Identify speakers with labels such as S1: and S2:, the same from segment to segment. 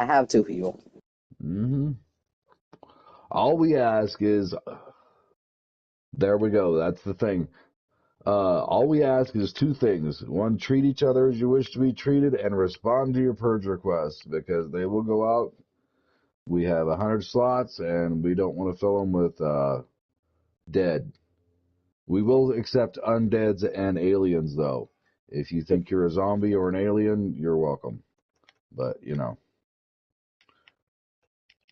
S1: I have two people.
S2: Hmm. All we ask is, there we go. That's the thing. All we ask is two things. One, treat each other as you wish to be treated and respond to your purge requests because they will go out. We have 100 slots and we don't want to fill them with dead. We will accept undeads and aliens, though. If you think you're a zombie or an alien, you're welcome. But,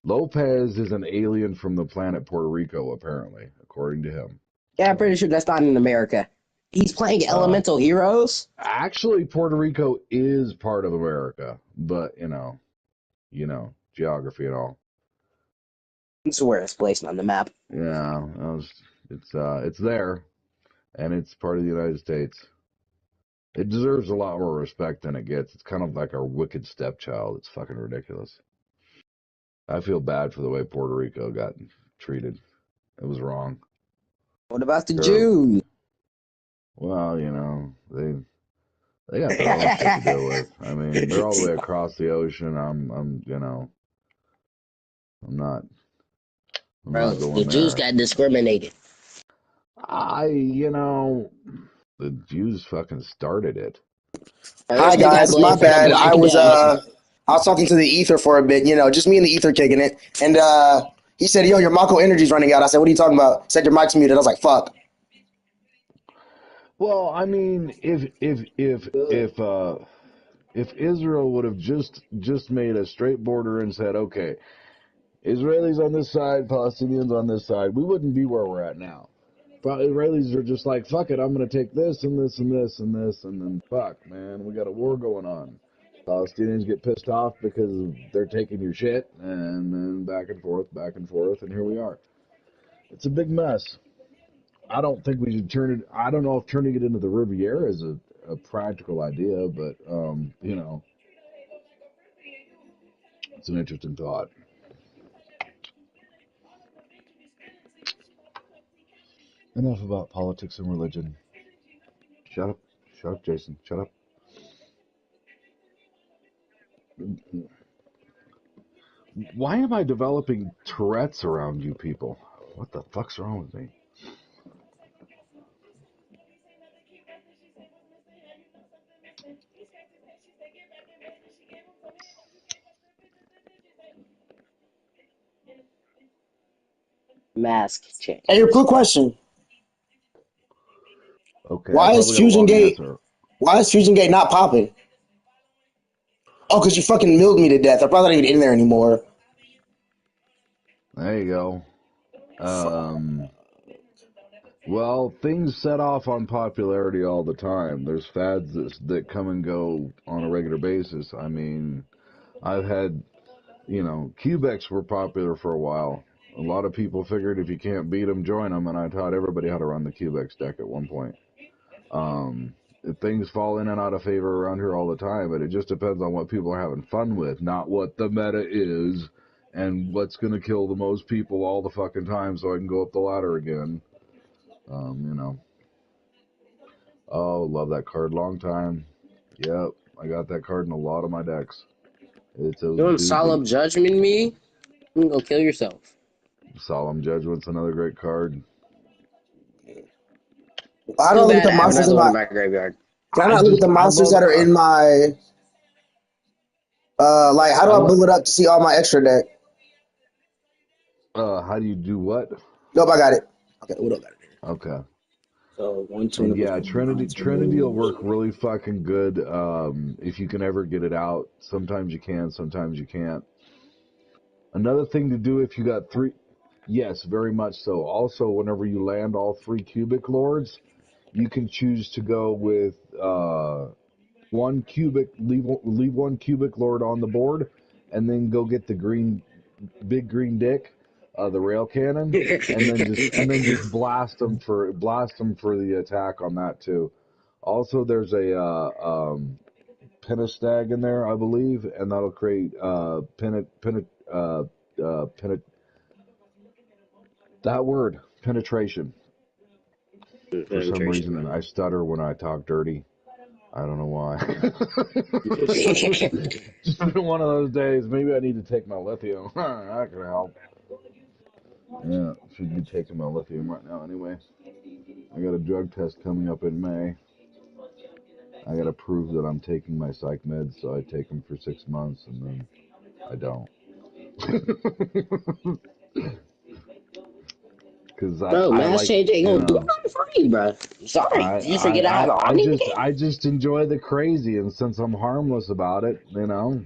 S2: Lopez is an alien from the planet Puerto Rico, apparently, according to him.
S1: Yeah, I'm
S2: So,
S1: pretty sure that's not in America. He's playing
S2: uh,
S1: Elemental Heroes.
S2: actually, Puerto Rico is part of America, but, geography and all.
S1: It's where it's placed on the map.
S2: Yeah, it's there, and it's part of the United States. It deserves a lot more respect than it gets. It's kind of like our wicked stepchild. It's fucking ridiculous. I feel bad for the way Puerto Rico got treated. It was wrong.
S1: What about the
S2: Terrible.
S1: Jews?
S2: Well, they got their own shit to deal with. I mean, they're all the way across the ocean. I'm not I'm
S1: Bro,
S2: not
S1: the
S2: going
S1: Jews
S2: there.
S1: got discriminated.
S2: I, you know, the Jews fucking started it.
S1: Bro,
S3: Hi
S1: this nigga got
S3: guys, my
S1: blamed for the
S3: bad.
S1: Black Death.
S3: I was talking to the ether for a bit, just me and the ether kicking it. And he said, "Yo, your Mako energy's running out." I said, "What are you talking about?" He said your mic's muted. I was like, "Fuck."
S2: Well, I mean, if Israel would have just made a straight border and said, okay, Israelis on this side, Palestinians on this side, we wouldn't be where we're at now. Israelis are just like, fuck it, I'm going to take this and this and this and this, and then fuck, man, we got a war going on. Palestinians get pissed off because they're taking your shit, and then back and forth, and here we are. It's a big mess. I don't think we should turn it. I don't know if turning it into the Riviera is a practical idea, but it's an interesting thought. Enough about politics and religion. Shut up. Shut up, Jason. Shut up. Why am I developing Tourette's around you people? What the fuck's wrong with me?
S1: Mask
S3: Hey, a
S1: change.
S3: quick question:
S2: Okay, I
S3: Why is
S2: probably got a
S3: Fusion
S2: long
S3: Gate?
S2: answer.
S3: Why is Fusion Gate not popping? Oh, because you fucking milled me to death. I'm probably not even in there anymore.
S2: There you go.
S3: Fuck.
S2: Well, things set off on popularity all the time. There's fads that come and go on a regular basis. I mean, I've had, Cubex were popular for a while. A lot of people figured if you can't beat them, join them, and I taught everybody how to run the Cubex deck at one point. Um, Things fall in and out of favor around here all the time, but it just depends on what people are having fun with, not what the meta is and what's going to kill the most people all the fucking time so I can go up the ladder again. Um, you know. Oh, love that card. Long time. Yep, I got that card in a lot of my decks. It's a
S1: You want
S2: doozy.
S1: solemn judgment me? You can go kill yourself.
S2: Solemn Judgment's another great card.
S3: How do I
S1: Too
S3: look at
S1: bad
S3: the
S1: I have
S3: monsters
S1: another
S3: in
S1: one
S3: my?
S1: in my graveyard.
S3: Can I not look at the
S2: I
S3: monsters
S2: love,
S3: that are in my? Like, how do
S2: I
S3: I
S2: love,
S3: pull it up to see all my extra deck?
S2: how do you do what?
S3: Nope, I got it. Okay, what up? Got it.
S2: Okay.
S3: So one, two, and
S2: And
S3: it was
S2: yeah,
S3: one, nine,
S2: Trinity will
S3: two.
S2: work really fucking good if you can ever get it out. Sometimes you can, sometimes you can't. Another thing to do if you got three, yes, very much so. Also, whenever you land all three cubic lords, you can choose to go with one cubic, leave one cubic lord on the board, and then go get the big green dick, the rail cannon, and then just blast them for the attack on that too. Also, there's a pentastag in there, I believe, and that'll create that word penetration. For some reason,
S1: Penetration.
S2: I stutter when I talk dirty. I don't know why. Just been one of those days. Maybe I need to take my lithium. That could help. Yeah, should be taking my lithium right now anyway. I got a drug test coming up in May. I got to prove that I'm taking my psych meds, so I take them for 6 months and then I don't. Because
S1: Bro,
S2: I
S1: mass
S2: like,
S1: change ain't
S2: you
S1: gonna do
S2: know,
S1: nothing for you, bro. Sorry.
S2: I,
S1: Did you forget I have
S2: I,
S1: an
S2: I, I
S1: Omni
S2: just
S1: again?
S2: I just enjoy the crazy, and since I'm harmless about it, you know,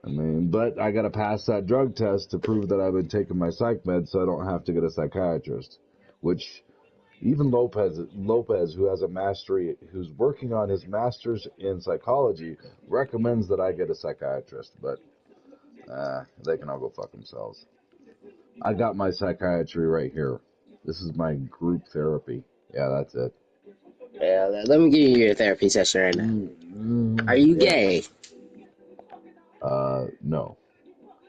S2: I mean, but I got to pass that drug test to prove that I've been taking my psych meds, so I don't have to get a psychiatrist. Which even Lopez, who has a mastery, who's working on his master's in psychology, recommends that I get a psychiatrist. But they can all go fuck themselves. I got my psychiatry right here. This is my group therapy. Yeah, that's it.
S1: Yeah, let me give you your therapy session right now. Are you
S2: Yeah.
S1: gay?
S2: No.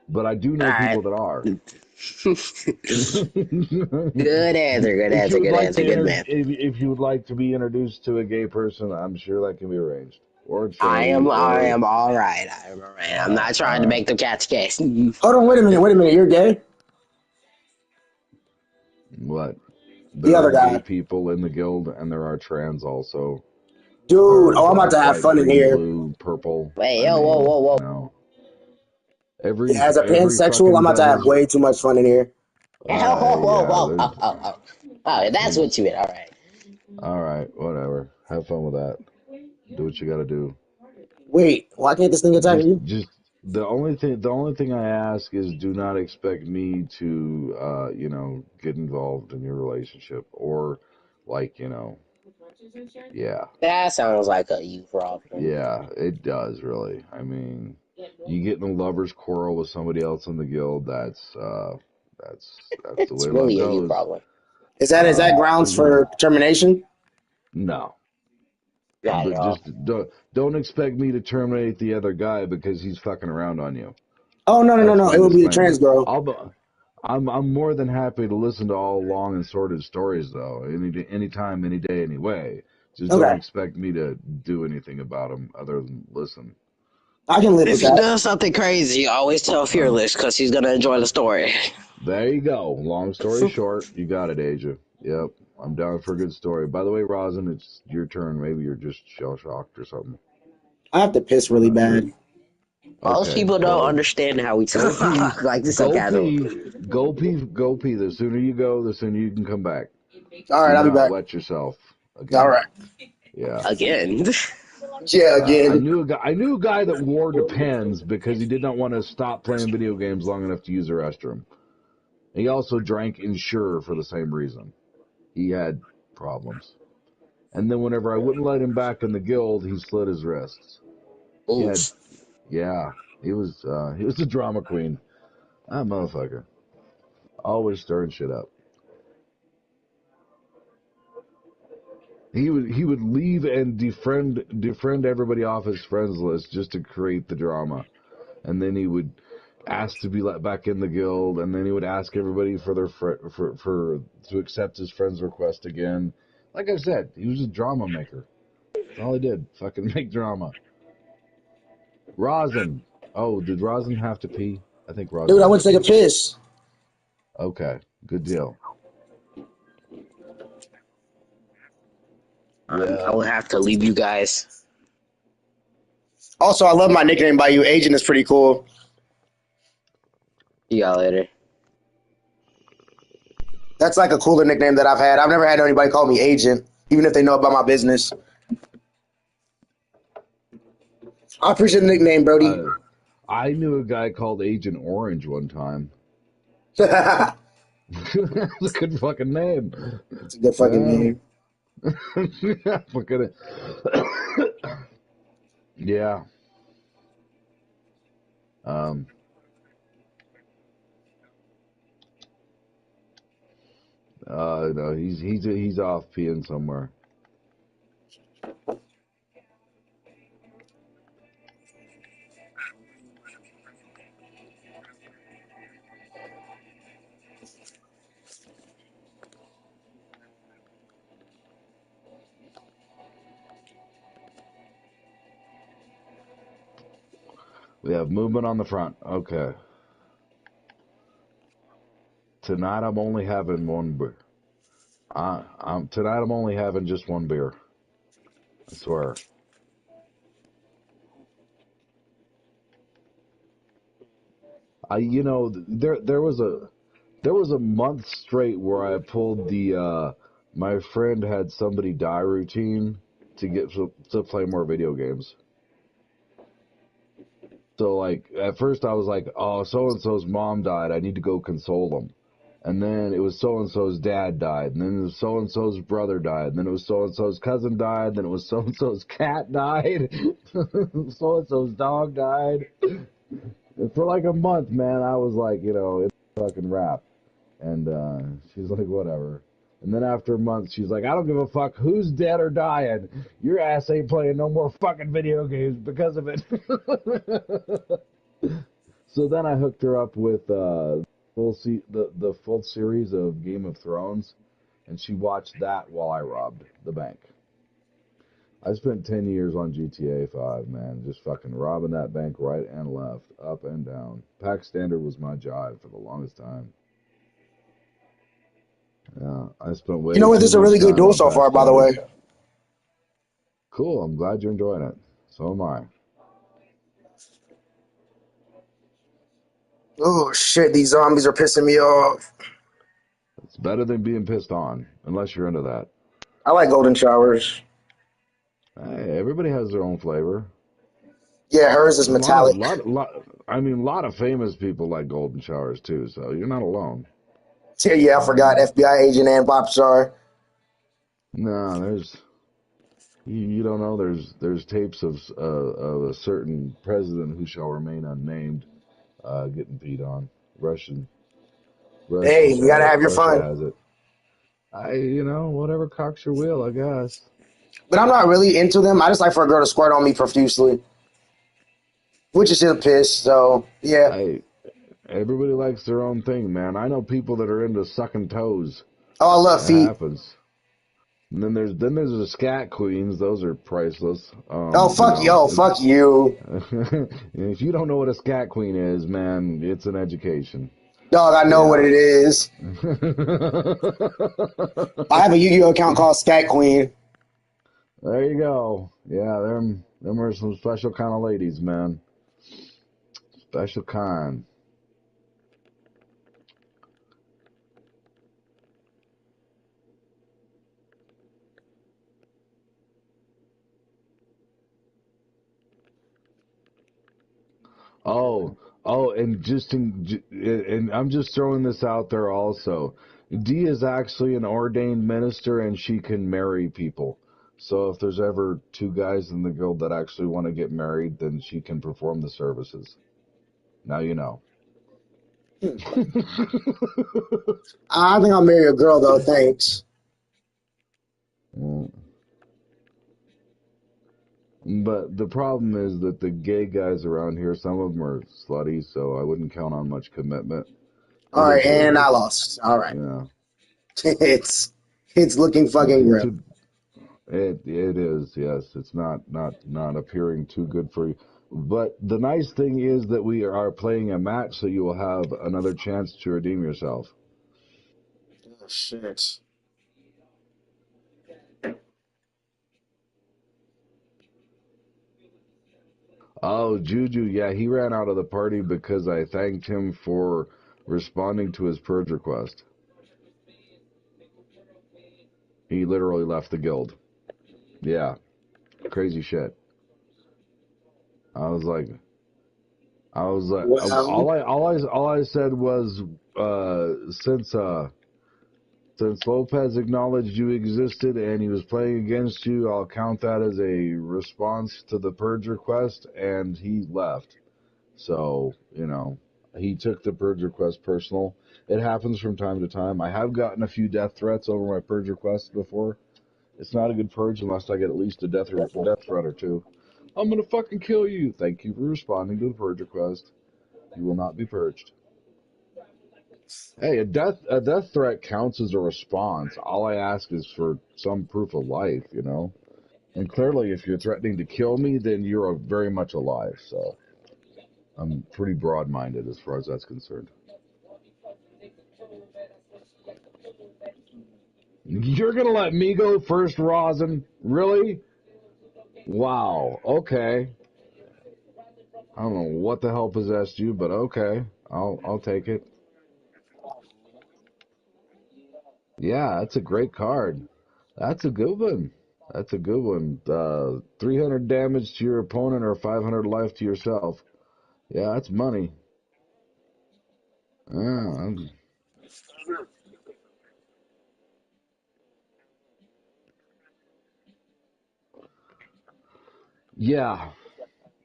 S2: But I do know
S1: Alright.
S2: people that are.
S1: Good answer, good
S2: If you
S1: answer,
S2: would
S1: good
S2: like
S1: answer,
S2: to
S1: good man.
S2: if you would like to be introduced to a gay person, I'm sure that can be arranged. Or a tranny,
S1: I
S2: or
S1: am alright. I am alright. I'm not
S2: all
S1: trying to
S2: right.
S1: make them catch a case.
S3: Hold on, wait a minute. You're gay?
S2: What?
S3: The
S2: There
S3: other
S2: are gay
S3: guy.
S2: people in the guild, and there are trans also.
S3: Dude,
S2: There's
S3: oh, I'm about to have
S2: white,
S3: fun in
S2: green,
S3: here.
S2: blue, purple.
S1: Wait,
S2: I
S1: yo, whoa,
S2: mean,
S1: whoa,
S2: you
S1: whoa.
S2: know,
S3: Yeah, as a
S2: every
S3: pansexual, I'm
S2: fucking
S3: about to have
S2: does.
S3: way too much fun in here.
S1: Whoa, whoa, whoa,
S2: Yeah,
S1: whoa, oh, oh, oh. Oh, that's
S2: there's
S1: what you meant. Alright.
S2: all right, whatever. Have fun with that. Do what you got to do.
S3: Wait, why can't this thing attack you?
S2: Just the only thing I ask is do not expect me to get involved in your relationship or like, yeah.
S1: That sounds like a you problem.
S2: Yeah, it does really. I mean, you get in a lover's quarrel with somebody else in the guild, that's the
S1: It's
S2: way love
S1: really a you
S2: goes.
S1: problem.
S3: Is that grounds
S2: You know,
S3: for termination?
S2: no.
S1: Not at
S2: But
S1: all.
S2: just don't expect me to terminate the other guy because he's fucking around on you.
S3: Oh no no no
S2: That's
S3: no!
S2: my
S3: It would be the trans
S2: disclaimer.
S3: girl.
S2: I'm more than happy to listen to all long and sordid stories though. Anytime, any day, any way. Just don't
S3: Okay,
S2: expect me to do anything about them other than listen.
S3: I can live with
S1: If he
S3: that.
S1: does something crazy, always tell
S2: Um,
S1: Fearless because he's gonna enjoy the story.
S2: there you go. Long story short, you got it, Asia. Yep, I'm down for a good story. By the way, Rosin, it's your turn. Maybe you're just shell shocked or something.
S3: I have to piss
S2: I'm
S3: really
S2: not sure.
S3: bad.
S1: Most
S2: Okay,
S1: people don't
S2: well,
S1: understand how we
S2: go pee,
S1: talk. Like this so
S2: go
S1: casual.
S2: pee, go pee, go pee. The sooner you go, the sooner you can come back.
S3: All
S2: Do
S3: right, I'll be
S2: not
S3: back.
S2: wet yourself
S3: All
S2: again.
S3: right.
S2: Yeah.
S1: Again.
S3: Yeah,
S2: I
S3: again.
S2: knew a guy. I knew a guy that wore Depends because he did not want to stop playing video games long enough to use the restroom. He also drank Ensure for the same reason. He had problems. And then whenever I wouldn't let him back in the guild, he slit his wrists. He had,
S1: Oof.
S2: yeah, he was a drama queen. That motherfucker. Always stirring shit up. He would leave and defriend everybody off his friends list just to create the drama. And then he would ask to be let back in the guild, and then he would ask everybody for their for to accept his friend's request again. Like I said, he was a drama maker. That's all he did. Fucking make drama. Rosin. Oh, did Rosin have to pee? I think
S3: Dude,
S2: Rosin
S3: I
S2: had
S3: went
S2: to
S3: to take a
S2: pee.
S3: piss.
S2: Okay, good deal.
S1: I will
S2: Well,
S1: have to leave you guys.
S3: Also, I love my nickname by you. Agent is pretty cool.
S1: See y'all later.
S3: That's like a cooler nickname that I've had. I've never had anybody call me Agent, even if they know about my business. I appreciate the nickname, Brody.
S2: I knew a guy called Agent Orange one time.
S3: It's
S2: That's a good fucking name.
S3: a good fucking
S2: Yeah.
S3: name.
S2: Fucking yeah. Um. No, he's off peeing somewhere. We have movement on the front. Okay. Tonight I'm only having one beer. Tonight I'm only having just one beer. I swear. There was a month straight where I pulled the my friend had somebody die routine to play more video games. So like at first I was like, oh, so and so's mom died. I need to go console them. And then it was so and so's dad died. And then it was so and so's brother died. And then it was so and so's cousin died. Then it was so and so's cat died. So and so's dog died. And for like a month, man, I was like, it's a fucking rap. And she's like, whatever. And then after a month, she's like, I don't give a fuck who's dead or dying. Your ass ain't playing no more fucking video games because of it. So then I hooked her up with the full series of Game of Thrones, and she watched that while I robbed the bank. I spent 10 years on GTA 5, man, just fucking robbing that bank right and left, up and down. Pack Standard was my job for the longest time. Yeah, I spent way
S3: You know what?
S2: too
S3: This is a
S2: much
S3: really good
S2: time
S3: duel
S2: on
S3: so
S2: Pack
S3: far, by the
S2: Standard.
S3: way.
S2: Cool, I'm glad you're enjoying it. So am I.
S3: Oh shit, these zombies are pissing me off.
S2: It's better than being pissed on, unless you're into that.
S3: I like golden showers.
S2: Hey, everybody has their own flavor.
S3: Yeah, hers is
S2: There's a lot of
S3: metallic.
S2: a lot of famous people like golden showers too, so you're not alone.
S3: Yeah, I forgot. FBI agent and pop star.
S2: No, you don't know. There's tapes of a certain president who shall remain unnamed getting peed on.
S3: Hey, you gotta have your
S2: Russia
S3: fun.
S2: has it. Whatever cocks your wheel, I guess.
S3: But I'm not really into them. I just like for a girl to squirt on me profusely, which is just piss. So yeah.
S2: I Everybody likes their own thing, man. I know people that are into sucking toes.
S3: Oh, I love
S2: That
S3: feet.
S2: happens. And then there's the scat queens. Those are priceless.
S3: Oh fuck you. Oh fuck you.
S2: If you don't know what a scat queen is, man, it's an education.
S3: Dog, I know what
S2: Yeah.
S3: it is. I have a Yu-Gi-Oh account called Scat Queen.
S2: There you go. Yeah, them are some special kind of ladies, man. Special kind. Oh, and I'm just throwing this out there also. Dee is actually an ordained minister, and she can marry people. So if there's ever two guys in the guild that actually want to get married, then she can perform the services. Now you know.
S3: I think I'll marry a girl though. Thanks.
S2: Mm. But the problem is that the gay guys around here, some of them are slutty, so I wouldn't count on much commitment.
S3: All
S2: It
S3: right,
S2: is what it
S3: and I
S2: is.
S3: lost. All right,
S2: Yeah.
S3: it's it's looking fucking
S2: To,
S3: grim.
S2: to it is, yes. It's not appearing too good for you. But the nice thing is that we are playing a match, so you will have another chance to redeem yourself.
S3: Oh, shit.
S2: Oh, Juju, yeah, he ran out of the party because I thanked him for responding to his purge request. He literally left the guild. Yeah, crazy shit. I was like,
S3: Well,
S2: all I said was, since Lopez acknowledged you existed and he was playing against you, I'll count that as a response to the purge request, and he left. So, he took the purge request personal. It happens from time to time. I have gotten a few death threats over my purge request before. It's not a good purge unless I get at least a death threat or two. I'm gonna fucking kill you. Thank you for responding to the purge request. You will not be purged. Hey, a death threat counts as a response. All I ask is for some proof of life. And clearly, if you're threatening to kill me, then you're very much alive. So, I'm pretty broad-minded as far as that's concerned. You're gonna let me go first, Rosin? Really? Wow. Okay. I don't know what the hell possessed you, but okay. I'll take it. Yeah, that's a great card. That's a good one. That's a good one. 300 damage to your opponent or 500 life to yourself. Yeah, that's money. Yeah, yeah,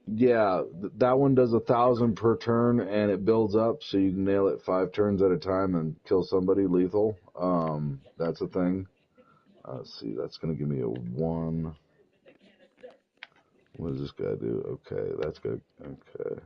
S2: yeah. That one does 1,000 per turn, and it builds up, so you can nail it 5 turns at a time and kill somebody lethal. That's a thing. Let's see, that's gonna give me a 1. What does this guy do? Okay, that's good. Okay.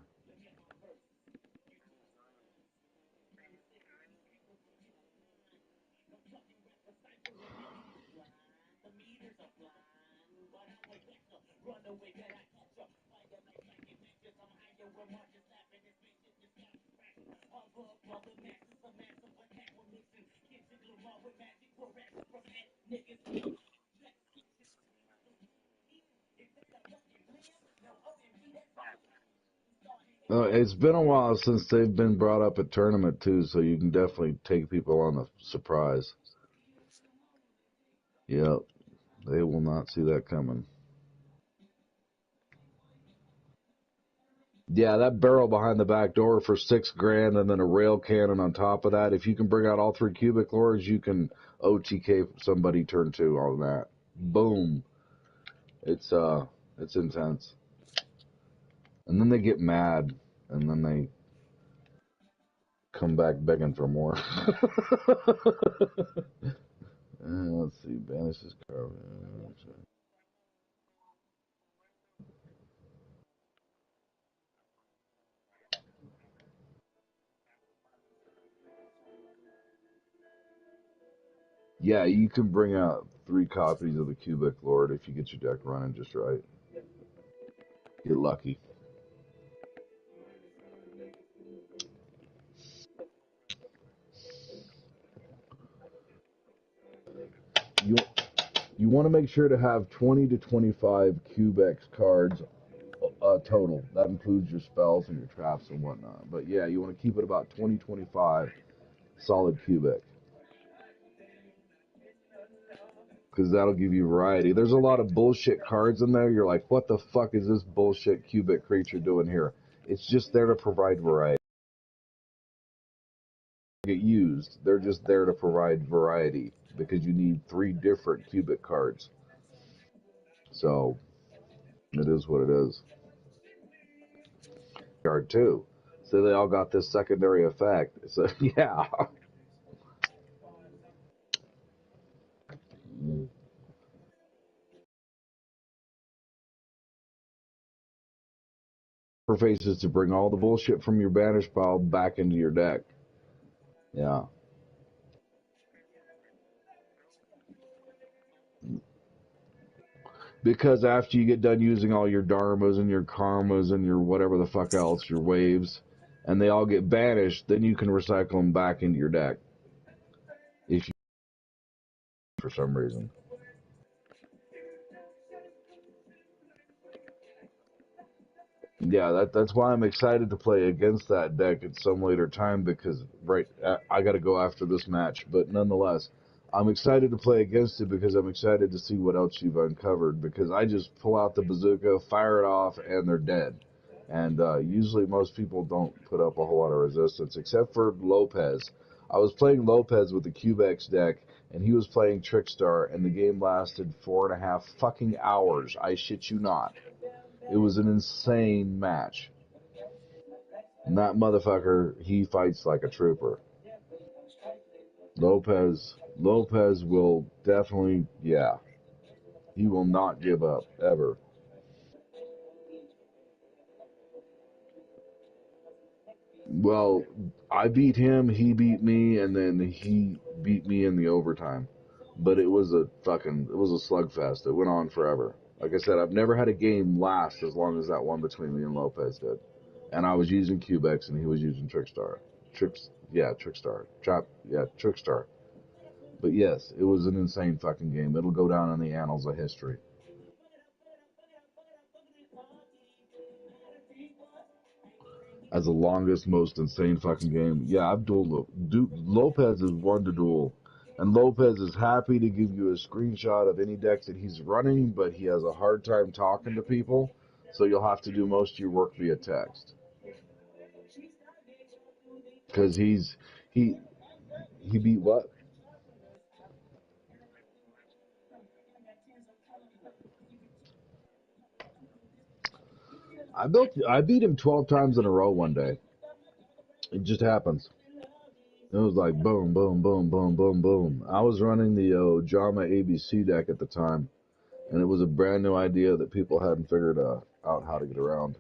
S2: It's been a while since they've been brought up at tournament too, so you can definitely take people on the surprise. Yep, they will not see that coming. Yeah, that barrel behind the back door for 6 grand, and then a rail cannon on top of that. If you can bring out all 3 cubic lords, you can OTK somebody turn 2 on that. Boom. It's it's intense. And then they get mad, and then they come back begging for more. Let's see, banish this card. Yeah, you can bring out 3 copies of the Cubic Lord if you get your deck running just right. Get lucky. You you want to make sure to have 20 to 25 Cubex cards total. That includes your spells and your traps and whatnot. But yeah, you want to keep it about 20-25 solid Cubic. Because that'll give you variety. There's a lot of bullshit cards in there. You're like, what the fuck is this bullshit Cubic creature doing here? It's just there to provide variety. Get used. They're just there to provide variety because you need 3 different Cubic cards. So it is what it is. Card 2. So they all got this secondary effect. So yeah. Faces to bring all the bullshit from your banish pile back into your deck. Yeah. Because after you get done using all your dharmas and your karmas and your whatever the fuck else, your waves, and they all get banished, then you can recycle them back into your deck. If you, for some reason. Yeah, that's why I'm excited to play against that deck at some later time because I got to go after this match, but nonetheless, I'm excited to play against it because I'm excited to see what else you've uncovered because I just pull out the bazooka, fire it off, and they're dead. And usually most people don't put up a whole lot of resistance except for Lopez. I was playing Lopez with the Cubex deck, and he was playing Trickstar, and the game lasted 4.5 fucking hours. I shit you not. It was an insane match. And that motherfucker, he fights like a trooper. Lopez will definitely, yeah, he will not give up ever. Well, I beat him, he beat me, and then he beat me in the overtime. But it was it was a slugfest. It went on forever. Like I said, I've never had a game last as long as that one between me and Lopez did. and I was using Cubex and he was using Trickstar. Trickstar. Trickstar. But yes, it was an insane fucking game. It'll go down in the annals of history as the longest, most insane fucking game. Yeah, I've dueled. Lopez is one to duel. And Lopez is happy to give you a screenshot of any decks that he's running, but he has a hard time talking to people, so you'll have to do most of your work via text. Because he he beat what? I beat him 12 times in a row one day. It just happens. It was like boom, boom, boom, boom, boom, boom. I was running the Jama ABC deck at the time, and it was a brand new idea that people hadn't figured out how to get around.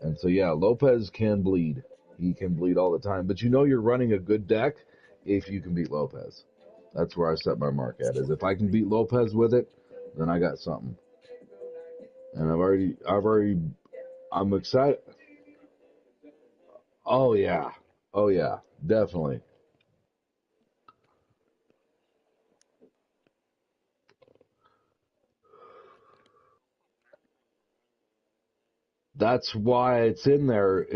S2: And so, yeah, Lopez can bleed. He can bleed all the time. But you know you're running a good deck if you can beat Lopez. That's where I set my mark at, is if I can beat Lopez with it, then I got something. And I'm excited. Oh, yeah. Oh, yeah. Definitely. That's why it's in there.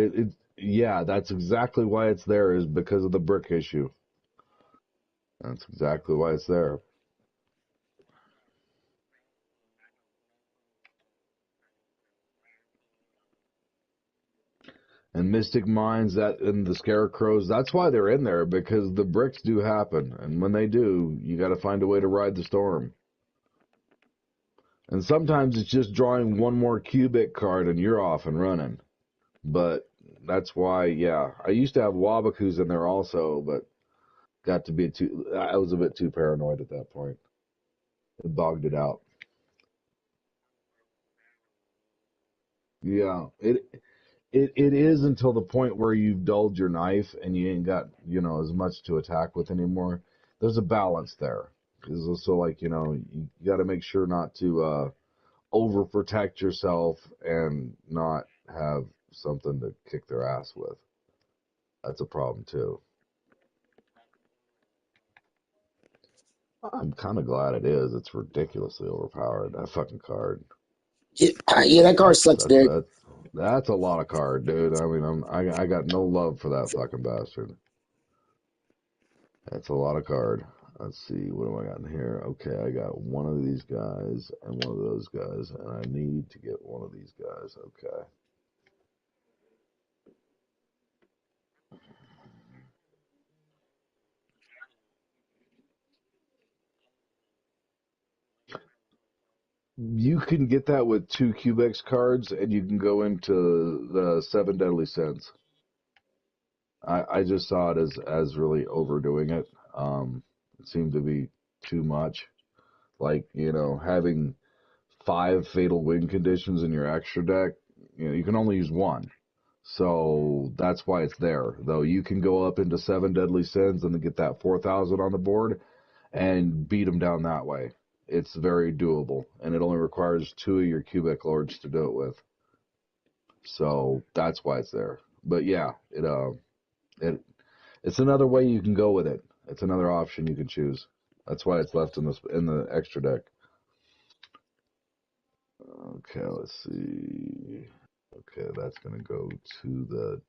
S2: Yeah, that's exactly why it's there, is because of the brick issue. That's exactly why it's there. And Mystic Minds that and the Scarecrows, that's why they're in there, because the bricks do happen. And when they do, you got to find a way to ride the storm. And sometimes it's just drawing one more cubic card and you're off and running. But that's why, yeah. I used to have Wabakus in there also, but got to be I was a bit too paranoid at that point. It bogged it out. Yeah, it is until the point where you've dulled your knife and you ain't got, as much to attack with anymore. There's a balance there. It's also like, you got to make sure not to overprotect yourself and not have something to kick their ass with. That's a problem too. I'm kind of glad it is. It's ridiculously overpowered. That fucking card.
S3: Yeah, yeah, that card
S2: That's
S3: sucks,
S2: that's
S3: Derek.
S2: that's that's a lot of card, dude. I mean, I got no love for that fucking bastard. That's a lot of card. Let's see, what have I got in here? Okay, I got one of these guys and one of those guys, and I need to get one of these guys. Okay. You can get that with two Cubex cards, and you can go into the Seven Deadly Sins. I just saw it as really overdoing it. It seemed to be too much. Like, having five fatal win conditions in your extra deck, you can only use one. So that's why it's there. Though you can go up into Seven Deadly Sins and get that 4,000 on the board and beat them down that way. It's very doable, and it only requires two of your Cubic Lords to do it with. So that's why it's there. But yeah, it it's another way you can go with it. It's another option you can choose. That's why it's left in the extra deck. Okay, let's see. Okay, that's gonna go to the.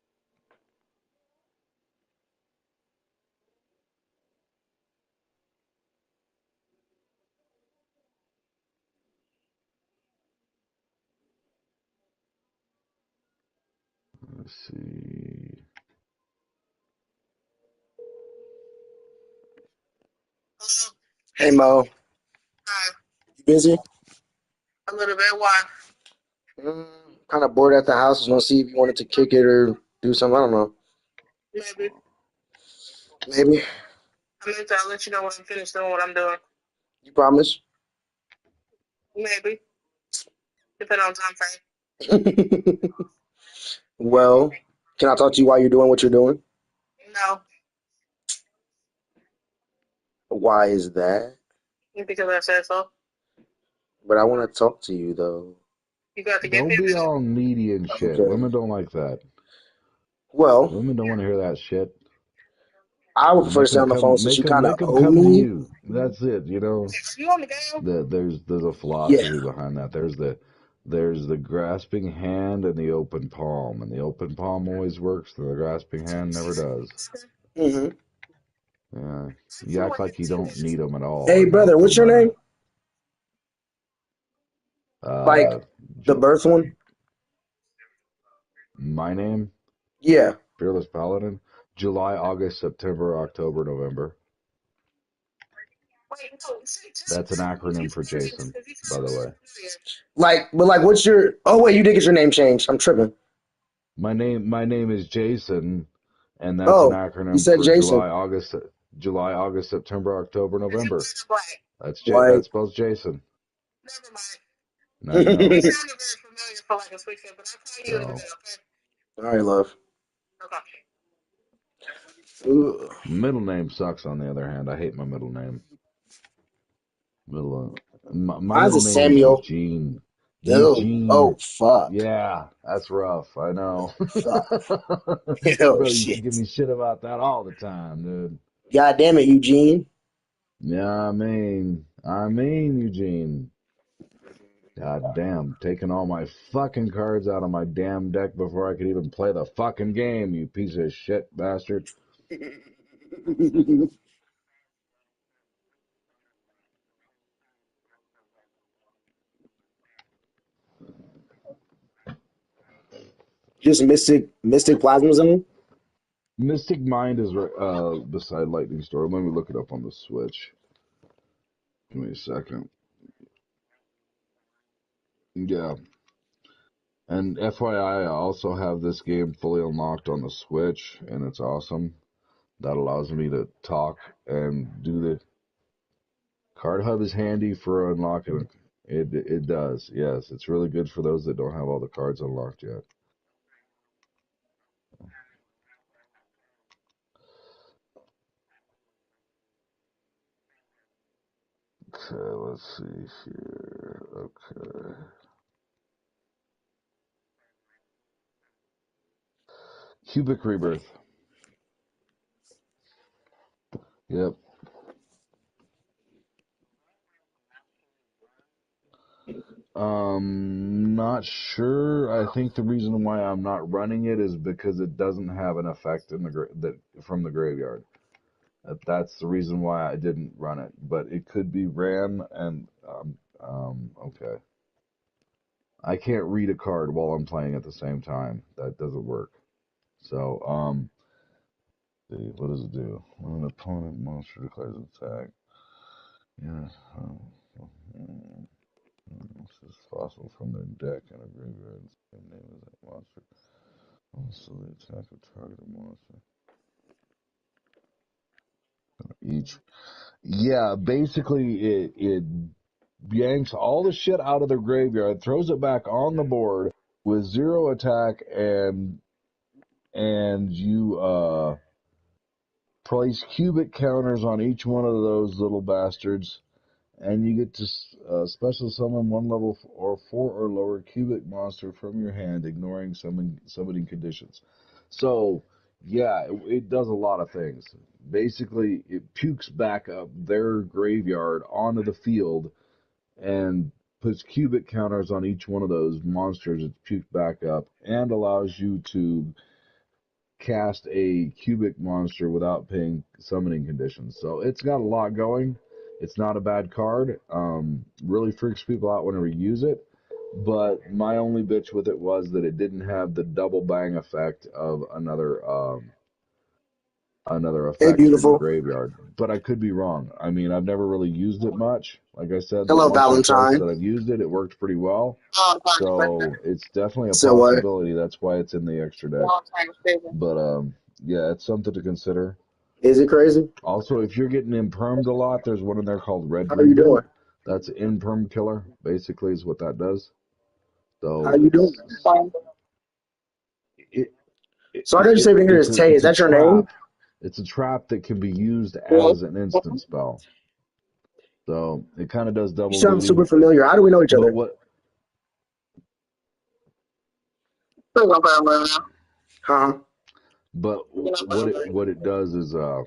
S2: Let's see.
S3: Hey Mo, you busy? A little bit. Why? Kind of bored at the house. Was gonna see if you wanted to kick it or do something. I don't know. Maybe. Maybe. I meant to let you know when I'm finished doing what I'm doing. You promise? Maybe. Depending on time frame. Well, can I talk to you while you're doing what you're doing? No. Why is that? Because I said so. But I want to talk to you though. You got to get
S2: Don't
S3: me.
S2: be all needy and shit.
S3: Okay.
S2: Women don't like that.
S3: Well,
S2: Women don't want to hear that shit.
S3: I would
S2: You know,
S3: prefer to stay on the phone since you kind of
S2: make them
S3: owe
S2: come to
S3: me.
S2: you. That's it. You know, there's a
S3: Yeah.
S2: philosophy behind that. There's the grasping hand and the open palm, and the open palm always works, and the grasping hand never does.
S3: Hmm.
S2: Yeah, you act like you don't need them at all,
S3: Hey,
S2: and they'll
S3: brother, what's
S2: come
S3: your name?
S2: running.
S3: Like
S2: Uh,
S3: the
S2: Ju-
S3: birth one?
S2: my name,
S3: Yeah.
S2: Fearless Paladin. July, August, September, October, November. That's an acronym for Jason, by the way.
S3: But what's your? Oh wait, you did get your name changed. I'm tripping.
S2: My name is Jason, and that's an
S3: Oh, you
S2: acronym
S3: said
S2: for
S3: Jason.
S2: July, August, September, October, November. That
S3: White.
S2: spells Jason. Now you know. So
S3: All right, love. Ugh.
S2: middle name sucks. On the other hand, I hate my middle name. My
S3: Mine's a
S2: middle name is
S3: Samuel.
S2: Eugene.
S3: Ew. Oh,
S2: Eugene.
S3: fuck.
S2: Yeah, that's rough. I know.
S3: Fuck. Oh,
S2: Bro used to give
S3: shit.
S2: me shit about that all the time, dude.
S3: God damn it, Eugene.
S2: Yeah, I mean, Eugene. God damn, taking all my fucking cards out of my damn deck before I could even play the fucking game, you piece of shit bastard.
S3: Just mystic plasmism.
S2: Mystic Mind is beside Lightning Storm. Let me look it up on the Switch. Give me a second. Yeah. And FYI, I also have this game fully unlocked on the Switch, and it's awesome. That allows me to talk and do the card hub is handy for unlocking. It does, yes. It's really good for those that don't have all the cards unlocked yet. Okay, let's see here. Okay. Cubic Rebirth. Yep. Not sure. I think the reason why I'm not running it is because it doesn't have an effect in that from the graveyard. That's the reason why I didn't run it. But it could be ran and okay. I can't read a card while I'm playing at the same time. That doesn't work. So what does it do? When an opponent monster declares attack. Yeah. This is possible from their deck and a graveyard. The same name as that monster. Also, the attack of targeted monster. Each. Yeah, basically, it yanks all the shit out of their graveyard, throws it back on the board with zero attack, and you place cubic counters on each one of those little bastards. And you get to special summon one level or 4 or lower cubic monster from your hand, ignoring summoning conditions. So, yeah, it does a lot of things. Basically, it pukes back up their graveyard onto the field and puts cubic counters on each one of those monsters it's puked back up, and allows you to cast a cubic monster without paying summoning conditions. So it's got a lot going. It's not a bad card. Really freaks people out whenever you use it. But my only bitch with it was that it didn't have the double bang effect of another
S3: Hey,
S2: effect from the
S3: beautiful.
S2: graveyard. But I could be wrong. I mean, I've never really used it much. Like I said,
S3: Hello,
S2: once or twice
S3: Valentine.
S2: that I've used it, it worked pretty well. So it's definitely a
S3: So what?
S2: possibility. That's why it's in the extra deck. But yeah, it's something to consider.
S3: Is it crazy?
S2: Also, if you're getting impermed a lot, there's one in there called Red
S3: How are you
S2: Reboot.
S3: doing?
S2: That's imperm killer, basically, is what that does.
S3: How
S2: So
S3: you doing?
S2: it, it,
S3: So I heard you say your name is Tay. Is
S2: it's a
S3: that your name?
S2: trap. It's a trap that can be used as an instant spell. So it kind of does
S3: You
S2: double
S3: sound
S2: duty.
S3: super familiar. How do we know each
S2: But
S3: other?
S2: what
S3: Huh?
S2: But what it does is
S3: No,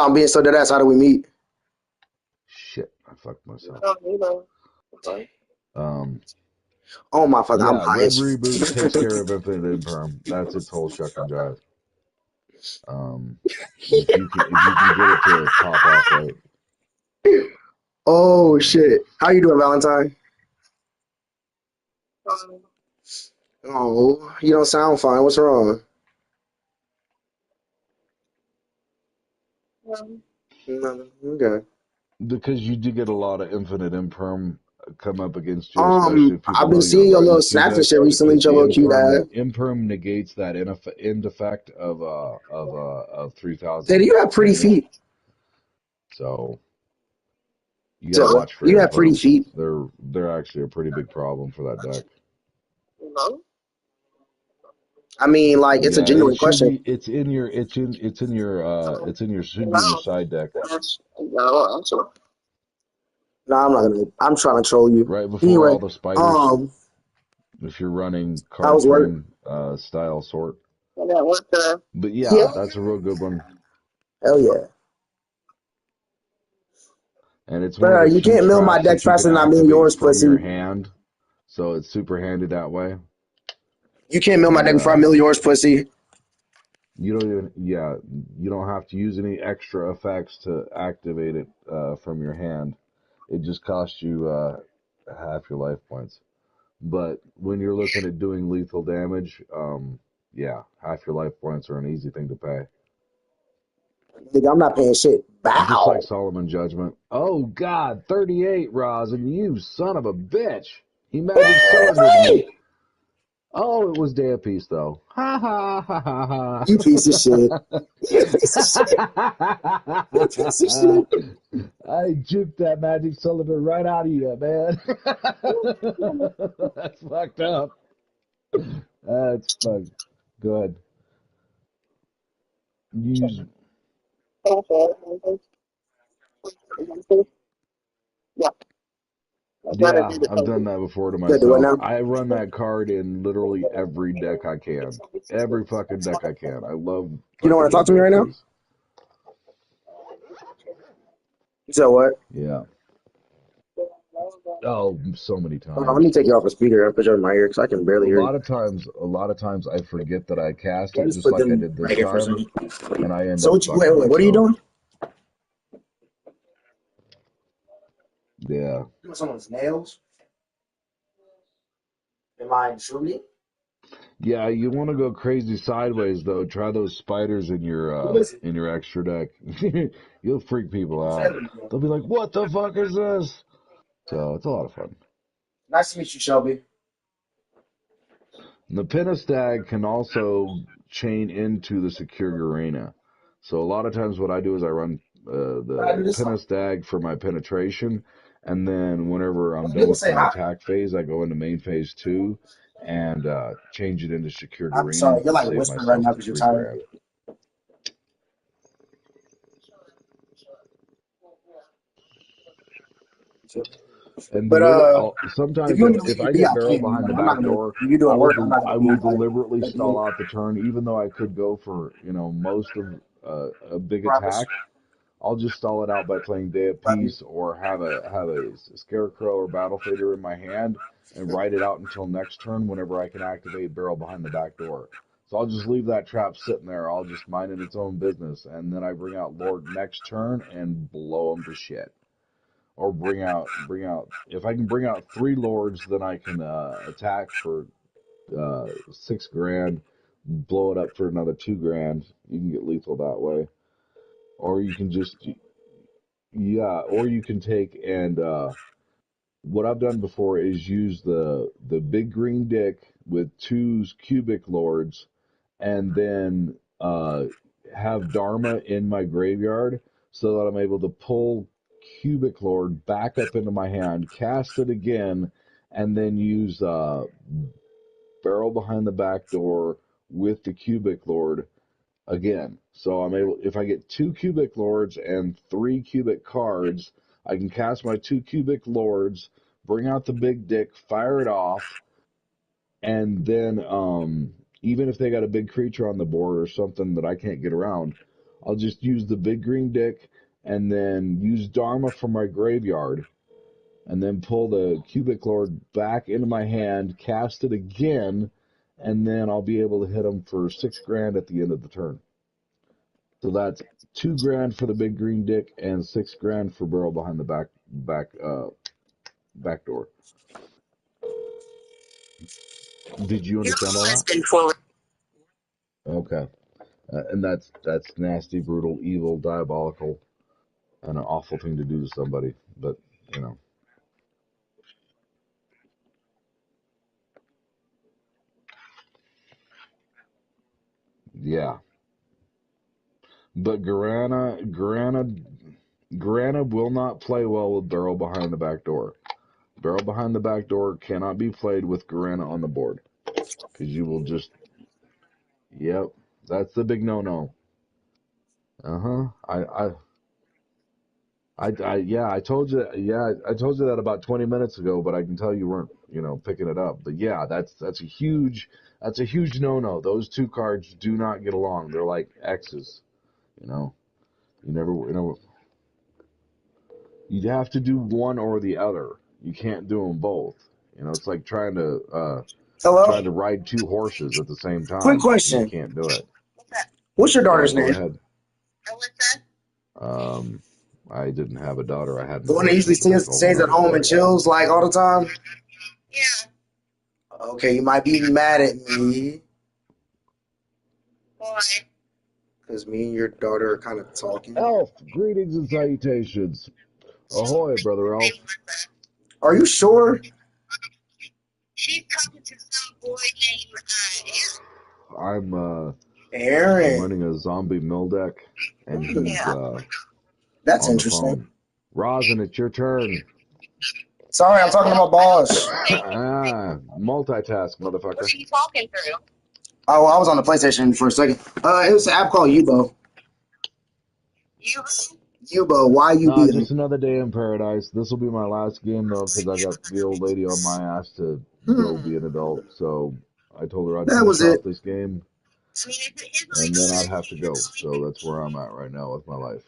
S3: I'm being so dead ass. How do we meet?
S2: shit. I fucked myself.
S3: Oh my fuck, I'm
S2: Yeah,
S3: high
S2: Red
S3: as
S2: Reboot takes care of infinite imperm. That's its whole shuck and jive. Um, if you can get it to pop off right.
S3: Oh shit. How you doing, Valentine? Oh, you don't sound fine. What's wrong? Nothing. Okay.
S2: Because you do get a lot of infinite imperm come up against you, especially if people
S3: I've been
S2: know you're
S3: seeing your
S2: running
S3: little
S2: the
S3: snaps and
S2: cubic,
S3: shit recently,
S2: because
S3: with your little cute ass.
S2: the imperm negates that end effect of
S3: Daddy,
S2: 3000
S3: you have pretty
S2: radius.
S3: feet.
S2: So you got to
S3: So
S2: watch for
S3: you have pretty
S2: imperms.
S3: feet.
S2: They're actually a pretty big problem for that deck.
S3: I mean, like, it's a
S2: Yeah, it
S3: genuine
S2: should
S3: question.
S2: be. It should be in your side deck
S3: No, I'm not gonna. I'm trying to troll you.
S2: right before
S3: Anyway,
S2: all the spiders.
S3: um,
S2: If you're running
S3: I
S2: card
S3: was work.
S2: train style sort. But
S3: Yeah,
S2: yeah, that's a real good one.
S3: hell yeah,
S2: And it's one of
S3: bro.
S2: the
S3: You
S2: few
S3: can't mill my
S2: traps
S3: deck
S2: that you can
S3: faster than I mill
S2: activate
S3: yours,
S2: from your
S3: pussy.
S2: hand. So it's super handy that way.
S3: You can't mill my
S2: And
S3: deck before I mill yours, pussy.
S2: you don't have to use any extra effects to activate it from your hand. It just costs you half your life points. But when you're looking at doing lethal damage, yeah, half your life points are an easy thing to pay.
S3: Nigga, I'm not paying shit.
S2: Just like
S3: Bow.
S2: Solomon Judgment. Oh God, 38, Rosin, you son of a bitch! He magic cylindered me. Oh, it was day of peace though. Ha ha ha ha
S3: You piece of shit.
S2: ha.
S3: You piece of shit. You piece of shit.
S2: I juked that magic cylinder right out of you, man. That's fucked up. That's fucked. Good. Use. Yeah, I've done that before to
S3: You gotta do what
S2: myself.
S3: now?
S2: I run that card in literally every deck I can. Every fucking deck I can. I love
S3: You don't want to
S2: fucking
S3: talk to
S2: Day
S3: me right
S2: of
S3: now?
S2: Peace.
S3: So what?
S2: Yeah. Oh, so many
S3: Hold on, let me
S2: times.
S3: take you off a speaker and put you in my ear because I can barely hear you.
S2: A lot of times I forget that I cast
S3: Yeah,
S2: it
S3: just
S2: just
S3: put
S2: like I
S3: them
S2: did
S3: right
S2: this
S3: here for a
S2: time,
S3: second.
S2: and I end
S3: So
S2: up
S3: what you wait,
S2: fucking
S3: wait, what are you
S2: myself.
S3: doing?
S2: Yeah.
S3: Doing someone's nails? Am I intruding?
S2: Yeah, you want to go crazy sideways though. Try those spiders
S3: Who is it?
S2: in your extra deck. You'll freak people
S3: Who's
S2: out.
S3: Shelby?
S2: They'll be like, "What the fuck is this?" So it's a lot of fun.
S3: Nice to meet you, Shelby.
S2: The Pentastag can also chain into the Secure Arena. So a lot of times what I do is I run
S3: But I do
S2: the
S3: this song.
S2: Pentastag for my penetration, and then whenever I'm
S3: When
S2: done
S3: people
S2: with
S3: say
S2: my
S3: hi,
S2: attack phase, I go into main phase 2 and change it into Secured
S3: I'm
S2: Arena
S3: sorry, you're
S2: and
S3: like
S2: save
S3: whispering right
S2: myself
S3: now
S2: the
S3: because you're
S2: three
S3: tired.
S2: grand. And
S3: But if
S2: sometimes
S3: you want me to
S2: if
S3: leave you
S2: I
S3: be,
S2: get
S3: I
S2: barrel
S3: can.
S2: behind the
S3: Like, I'm not
S2: back
S3: gonna.
S2: door,
S3: If you're doing work, I'm not
S2: I
S3: gonna
S2: will
S3: be like
S2: deliberately
S3: let
S2: stall
S3: you
S2: out the turn, even though I could go for most of a big
S3: promise.
S2: attack. I'll just stall it out by playing Day of
S3: Love you.
S2: Peace or have a Scarecrow or Battle Fader in my hand and ride it out until next turn whenever I can activate Barrel behind the back door. So I'll just leave that trap sitting there. I'll just mind in its own business, and then I bring out Lord next turn and blow them to shit. Or bring out. If I can bring out 3 Lords, then I can attack for 6 grand, blow it up for another 2 grand. You can get lethal that way, or you can just yeah, or you can take and what I've done before is use the big green dick with 2 cubic lords, and then have Dharma in my graveyard so that I'm able to pull cubic lord back up into my hand, cast it again, and then use barrel behind the back door with the cubic lord again. So I'm able, if I get 2 cubic lords and 3 cubic cards, I can cast my 2 cubic lords, bring out the big dick, fire it off, and then Even if they got a big creature on the board or something that I can't get around, I'll just use the big green dick and then use Dharma from my graveyard and then pull the Cubic Lord back into my hand, cast it again, and then I'll be able to hit him for 6 grand at the end of the turn. So that's 2 grand for the big green dick and 6 grand for barrel behind the back door. Did you understand all that? Okay. And that's nasty, brutal, evil, diabolical, and an awful thing to do to somebody. But, you know. Yeah. But Grana will not play well with barrel behind the back door. Barrel behind the back door cannot be played with Grana on the board. Because you will just... Yep. That's the big no-no. Uh-huh. I told you. Yeah, I told you that about 20 minutes ago, but I can tell you weren't, picking it up. But yeah, that's a huge no-no. Those two cards do not get along. They're like X's. You never, you have to do one or the other. You can't do them both. It's like trying to
S3: Hello?
S2: ride two horses at the same
S3: Quick
S2: time. You
S3: question.
S2: can't do it.
S3: What's your
S2: Yeah,
S3: daughter's
S2: go
S3: name?
S2: ahead. Um, I didn't have a daughter. I had an
S3: The one that usually
S2: abortion. So hold
S3: stays
S2: on
S3: at
S2: just a
S3: home and
S2: second.
S3: chills like all the time? Okay, you might be mad at me. Why? Because me and your daughter are kind of talking.
S2: Elf, greetings and salutations. Ahoy, brother Elf.
S3: Are you sure?
S4: She's talking to some boy named
S2: I'm
S3: Aaron.
S2: running a zombie mill deck, and he's
S3: That's
S2: on the
S3: interesting.
S2: phone. Rosin, it's your turn.
S3: Sorry, I'm talking to my boss.
S2: Multitask, motherfucker.
S4: What are you talking through?
S3: Oh, I was on the PlayStation for a second. It was an app called Yubo. Yubo,
S2: Nah,
S3: Y-U-B-O.
S2: just another day in paradise. This will be my last game, though, because I got the old lady on my ass to go be an adult. So I told her I'd
S3: That was
S2: finish
S3: it.
S2: off this game, and then I'd have to go. So that's where I'm at right now with my life.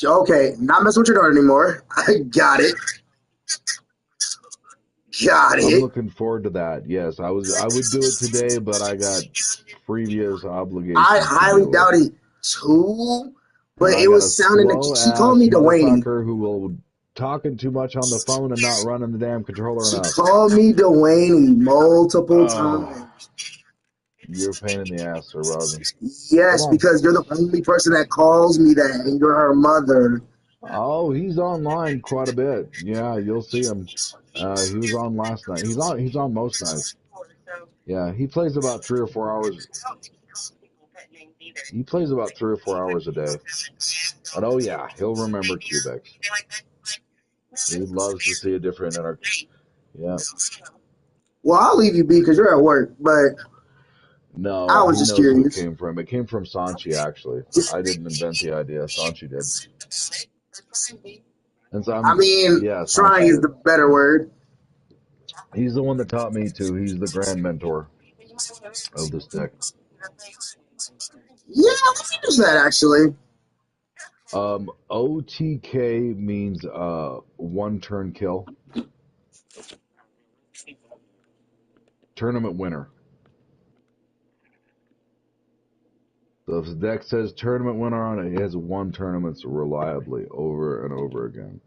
S3: Okay, not messing with your daughter anymore. I got it. Got
S2: I'm
S3: it.
S2: looking forward to that. Yes, I would do it today, but I got previous
S3: I
S2: obligations to
S3: highly
S2: deal with.
S3: doubt it too,
S2: And
S3: but
S2: I
S3: it
S2: got a
S3: was sounding like
S2: slow
S3: she called
S2: ass
S3: me Dwayne.
S2: motherfucker who will talking too much on the phone and not running the damn controller
S3: She
S2: enough.
S3: called me Dwayne multiple
S2: Oh,
S3: times.
S2: you're a pain in the ass, Sir Rosin. Come
S3: Yes,
S2: on.
S3: because you're the only person that calls me that, and you're her mother.
S2: Oh, he's online quite a bit. Yeah, you'll see him. He was on last night. He's on most nights. Yeah, he plays about 3 or 4 hours. He plays about 3 or 4 hours a day. But oh yeah, he'll remember Cubex. He loves to see a different Yeah.
S3: Well, I'll leave you be because you're at work, but I
S2: No,
S3: was
S2: he
S3: just
S2: knows who it
S3: curious.
S2: came from. It came from Sanchi, actually. I didn't invent the idea. Sanchi did. And so
S3: I mean,
S2: yeah,
S3: trying
S2: Sanchi
S3: is the
S2: did.
S3: better word.
S2: He's the one that taught me to. He's the grand mentor of this deck.
S3: Yeah, let me do that actually.
S2: OTK means one turn kill. Tournament winner. So if the deck says tournament winner on it, it has won tournaments reliably over and over again.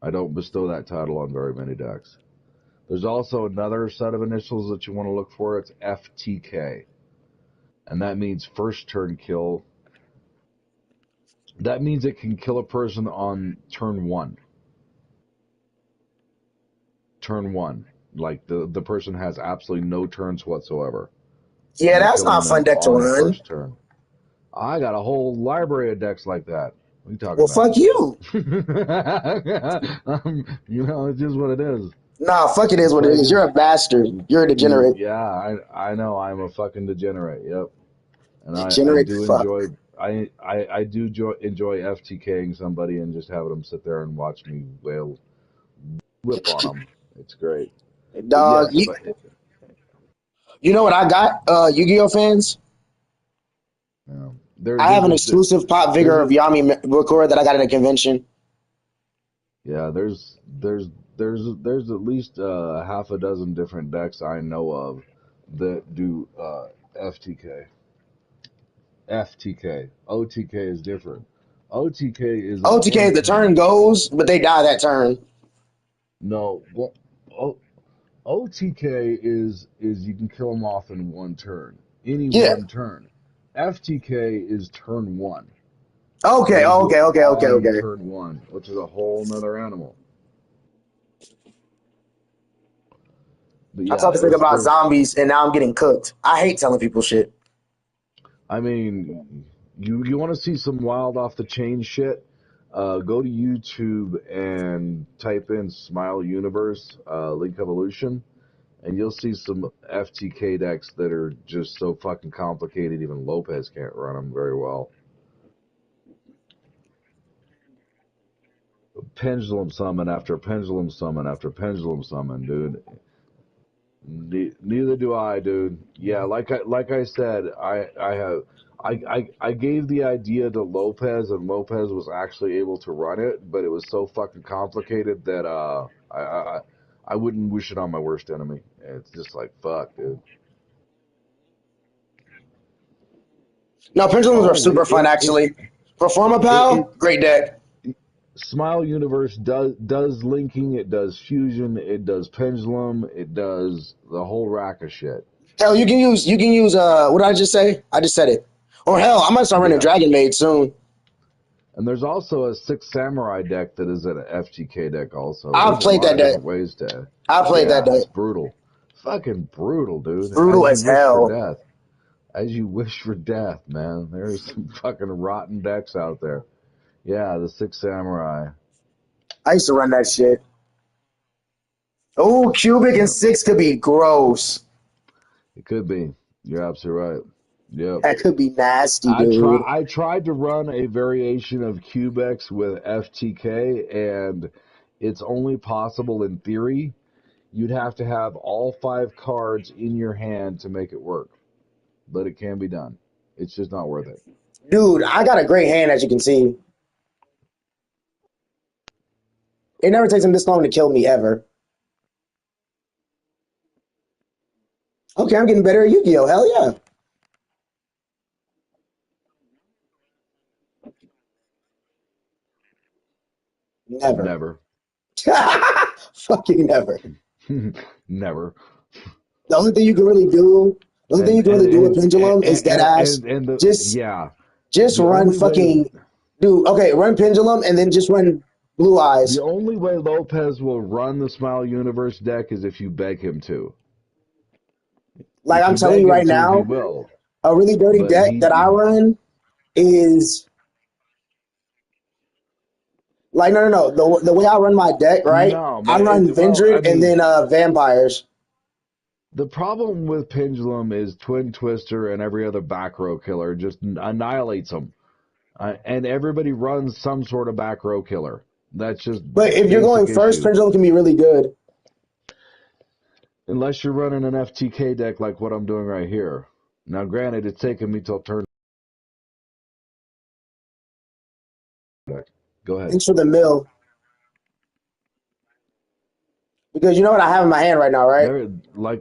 S2: I don't bestow that title on very many decks. There's also another set of initials that you want to look for. It's FTK. And that means first turn kill. That means it can kill a person on turn one. Turn one. Like the person has absolutely no turns whatsoever.
S3: Yeah,
S2: You're
S3: that's not
S2: killing
S3: a fun
S2: them
S3: deck to
S2: on
S3: run.
S2: first turn. I got a whole library of decks like that. What are you talking
S3: Well,
S2: about?
S3: fuck you.
S2: It's just what it is.
S3: Nah, fuck it
S2: You
S3: is what it
S2: play
S3: is. You're a bastard. You're a degenerate.
S2: yeah, I know. I'm a fucking degenerate. Yep. And I
S3: Degenerate
S2: do
S3: fuck.
S2: enjoy I do enjoy FTKing somebody and just having them sit there and watch me whip on them. It's great. But
S3: Dog,
S2: yes,
S3: you,
S2: but
S3: You know what I got? Yu-Gi-Oh fans.
S2: Yeah.
S3: I have an exclusive pop vigor
S2: There's
S3: of
S2: a
S3: Yami record that I got at a convention.
S2: yeah. There's at least half a dozen different decks I know of that do FTK. FTK. OTK is different. OTK is a
S3: OTK,
S2: one
S3: the turn
S2: turn.
S3: goes, but they die that turn.
S2: No, well, OTK is you can kill them off in one turn, any
S3: Yeah.
S2: one turn. FTK is turn one.
S3: Okay.
S2: They do
S3: Okay.
S2: it
S3: Okay. Okay.
S2: on
S3: Okay.
S2: turn one, which is a whole nother animal. But
S3: I
S2: yeah,
S3: talked this nigga about
S2: there's
S3: zombies, and now I'm getting cooked. I hate telling people shit.
S2: I mean, you want to see some wild off the chain shit? Go to YouTube and type in Smile Universe Link Evolution, and you'll see some FTK decks that are just so fucking complicated. Even Lopez can't run them very well. Pendulum summon after pendulum summon after pendulum summon, dude. Neither do I, dude. Yeah, like I said, I gave the idea to Lopez, and Lopez was actually able to run it, but it was so fucking complicated that I wouldn't wish it on my worst enemy. It's just like fuck, dude.
S3: No, pendulums are
S2: Oh,
S3: super fun actually. Performa
S2: it
S3: Pal, great deck.
S2: Smile Universe does linking, it does fusion, it does pendulum, it does the whole rack of shit.
S3: Hell, you can use what did I just say? I just said it. Or hell, I might start running
S2: Yeah.
S3: Dragon Maid soon.
S2: And there's also a Six Samurai deck that is an FTK deck also.
S3: I've
S2: There's a
S3: played
S2: lot
S3: that
S2: of
S3: deck.
S2: different ways to.
S3: I played that
S2: Yeah,
S3: deck.
S2: it's brutal. Fucking brutal, dude.
S3: Brutal
S2: As you
S3: as
S2: wish for
S3: hell.
S2: death. As you wish for death, man. There's some fucking rotten decks out there. Yeah, the Six Samurai.
S3: I used to run that shit. Oh, cubic and
S2: Yeah,
S3: six could be gross.
S2: it could be. You're absolutely right. Yep.
S3: That could be nasty, dude.
S2: I tried to run a variation of Cubex with FTK, and it's only possible in theory. You'd have to have all 5 cards in your hand to make it work, but it can be done. It's just not worth it.
S3: Dude, I got a great hand, as you can see. It never takes him this long to kill me ever. Okay, I'm getting better at Yu-Gi-Oh! Hell yeah. Never.
S2: Never.
S3: Fucking never.
S2: Never.
S3: The only thing you can really do, the only thing you
S2: And
S3: can really
S2: and
S3: do with
S2: and
S3: Pendulum is
S2: and
S3: dead ass.
S2: and the
S3: Just
S2: yeah,
S3: just
S2: the
S3: run
S2: only way
S3: fucking dude, okay, run Pendulum and then just run Blue
S2: the
S3: Eyes.
S2: only way Lopez will run the Smile Universe deck is if you beg him to.
S3: Like
S2: If
S3: I'm
S2: you
S3: telling
S2: beg
S3: you
S2: him
S3: right
S2: to, he
S3: now,
S2: will.
S3: a really dirty
S2: But
S3: deck that I run is like no. The way I run my deck, right?
S2: no,
S3: I
S2: man.
S3: run
S2: Well, I
S3: Vendred and
S2: mean,
S3: then vampires.
S2: the problem with Pendulum is Twin Twister and every other back row killer just annihilates them. And everybody runs some sort of back row killer. That's just
S3: But if you're going
S2: basic
S3: first,
S2: issue.
S3: Pendulum can be really good.
S2: Unless you're running an FTK deck like what I'm doing right here. Now, granted, it's taken me till turn deck. Go ahead.
S3: Thanks for the mill. Because you know what I have in my hand right now, right?
S2: There,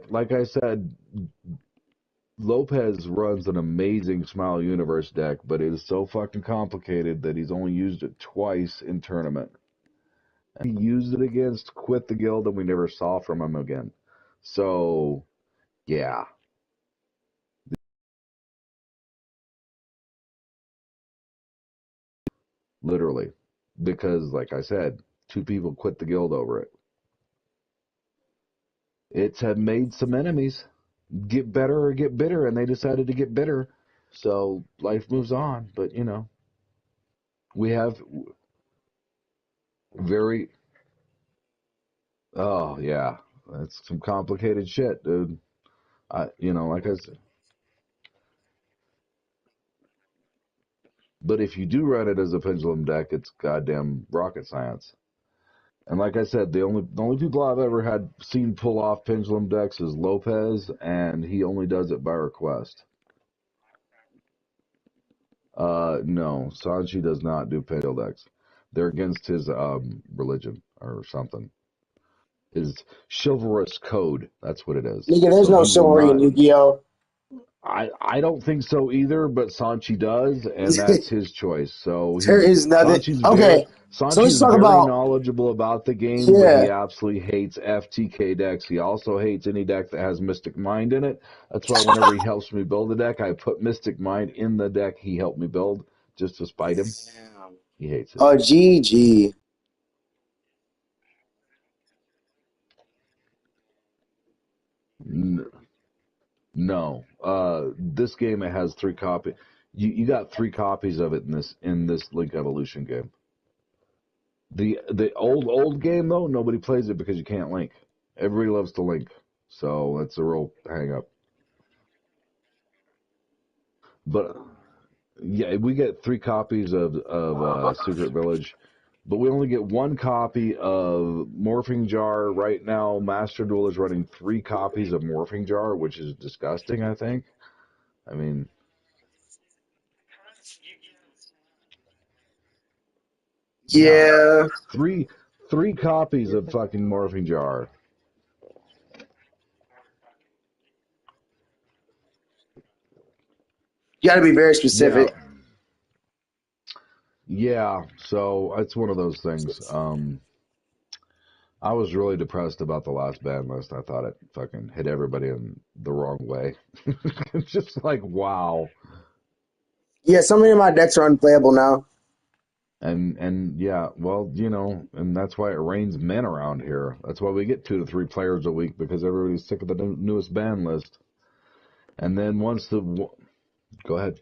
S2: like I said, Lopez runs an amazing Smile Universe deck, but it is so fucking complicated that he's only used it twice in tournament. And he used it against Quit the Guild, and we never saw from him again. So, yeah, literally. Because, like I said, 2 people quit the guild over it. It's had made some enemies get better or get bitter, and they decided to get bitter. So life moves on. But, we have very, oh, yeah, that's some complicated shit, dude. Like I said, but if you do run it as a pendulum deck, it's goddamn rocket science. And like I said, the only people I've ever had seen pull off pendulum decks is Lopez, and he only does it by request. No, Sanchi does not do pendulum decks. They're against his religion or something. His chivalrous code. That's what it is.
S3: Nigga, there's
S2: So
S3: no
S2: he will
S3: chivalry in
S2: not.
S3: Yu-Gi-Oh.
S2: I don't think so either, but Sanchi does, and that's his choice. So
S3: There is nothing. Okay, so let's
S2: Sanchi's
S3: talk
S2: very
S3: about,
S2: knowledgeable about the game, but he
S3: yeah.
S2: absolutely hates FTK decks. He also hates any deck that has Mystic Mind in it. That's why whenever he helps me build a deck, I put Mystic Mind in the deck he helped me build just to spite him. He hates it.
S3: GG.
S2: No. This game it has 3 copies. You got 3 copies of it in this Link Evolution game. The old game though, nobody plays it because you can't link. Everybody loves to link, so that's a real hang up. But yeah, we get 3 copies of Secret Village, but we only get 1 copy of Morphing Jar right now. Master Duel is running 3 copies of Morphing Jar, which is disgusting. I think. I mean, no,
S3: Yeah.
S2: three copies of fucking Morphing Jar.
S3: You gotta be very
S2: Yeah.
S3: specific.
S2: Yeah, so it's one of those things. I was really depressed about the last ban list. I thought it fucking hit everybody in the wrong way. It's just like, wow.
S3: Yeah, so many of my decks are unplayable now.
S2: And yeah, well, and that's why it rains men around here. That's why we get 2 to 3 players a week because everybody's sick of the newest ban list. And then once go ahead.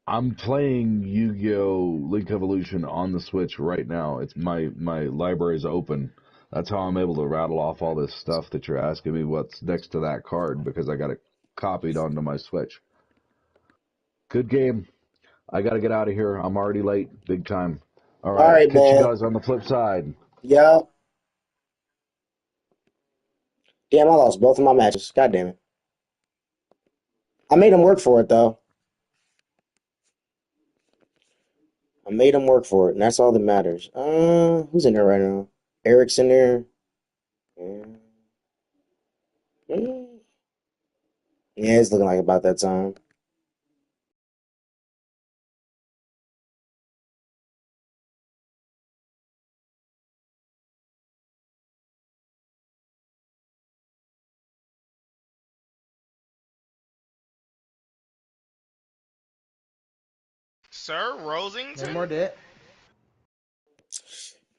S2: I'm playing Yu-Gi-Oh! Link Evolution on the Switch right now. It's my library's open. That's how I'm able to rattle off all this stuff that you're asking me what's next to that card because I got it copied onto my Switch. Good game. I gotta get out of here. I'm already late, big time. All
S3: All
S2: right,
S3: right,
S2: catch you
S3: man.
S2: guys on the flip side.
S3: Yeah. Damn, I lost both of my matches. God damn it. I made him work for it, though. I made him work for it, and that's all that matters. Who's in there right now? Eric's in there. Yeah, yeah, it's looking like about that time.
S5: Sir Rosington?
S6: No more debt.